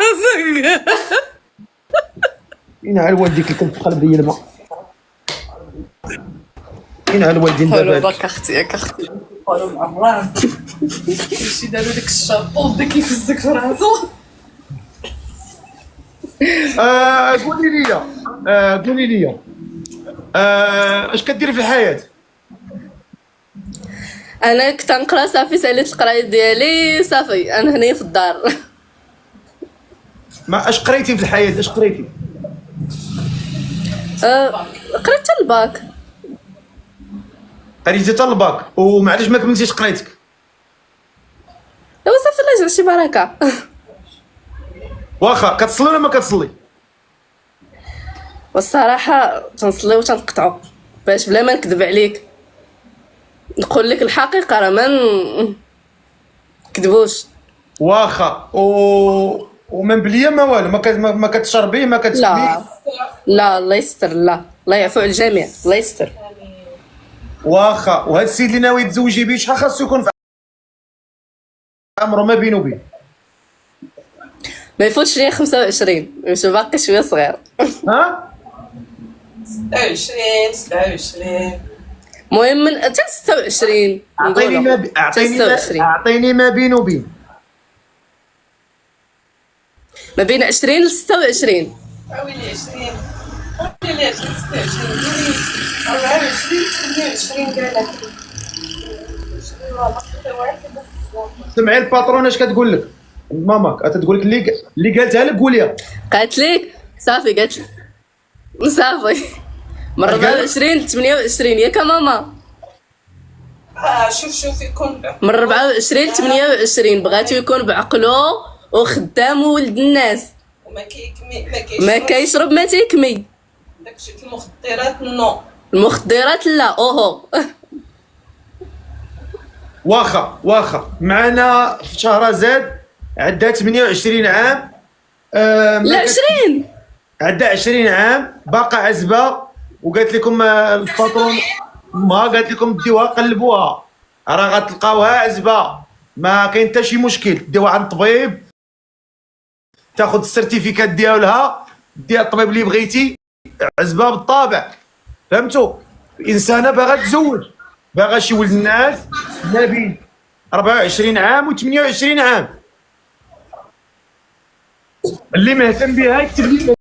راسك. فين على والديك اللي كنت بيا الماء؟ فين على الوالدين حولوا دابا؟ باك اختي ياك اختي. حولوا مع الله. ماشي داروا داك الشابو بدا كيفزك في راسو. قولي لي قولي لي اش كديري في الحياه؟ انا كنت نقرا صافي ساليت القرايه ديالي صافي انا هنايا في الدار. ما اش قريتي في الحياه؟ اش قريتي؟ قريت حتى الباك. قريتي حتى الباك ومعليش ما كملتيش قرايتك؟ ايوا صافي الله يجعل شي بركه. واخا كتصلي ولا ما كتصلي؟ والصراحه تنصلي وتنقطعوا باش بلا ما نكذب عليك نقول لك الحقيقه راه ما نكذبوش. واخا ومن بليا ما والو، ما كتشربي ما كتسمي؟ لا لا الله يستر، لا الله يعفو على الجميع، الله يستر. واخا وهذا السيد اللي ناوي تزوجي به شحال خاصو يكون في عمره ما بينه وبين؟ ما يفوتش ليا 25 باش باقي شويه صغير. ها 26 27. المهم من حتى 26 اعطيني نقولوا اعطيني ما بينه وبين. ما بين 20 ل 26. حاولي 20 حاولي 20 26 قولي 24 28 قالك. سمعي الباترون اش كتقول لك ماماك؟ تقول لك اللي قالتها لك قوليها. قالت لك صافي، قالت لك صافي من 24 ل 28 ياك ماما. شوف يكون من 24 ل 28 بغاتو يكون بعقلو وخدام وولد الناس، وما كيكمي ما كيشرب ما تيكمي. داكشي المخدرات نو. المخدرات لا اوهو. واخا معنا في شهرزاد عندها 28 عام. لا 20 عندها 20 عام باقا عزبه، وقالت لكم الباترون ما قالت لكم ديوها قلبوها راه غتلقاوها عزبه، ما كاين حتى شي مشكل. ديوها عند الطبيب تاخذ السيرتيفيكات ديالها، ديال الطبيب اللي بغيتي، عزبه بالطبع. فهمتوا؟ انسانه باغا تزوج، باغا شي ولد الناس ما بين 24 عام و 28 عام. اللي مهتم بها يكتب لي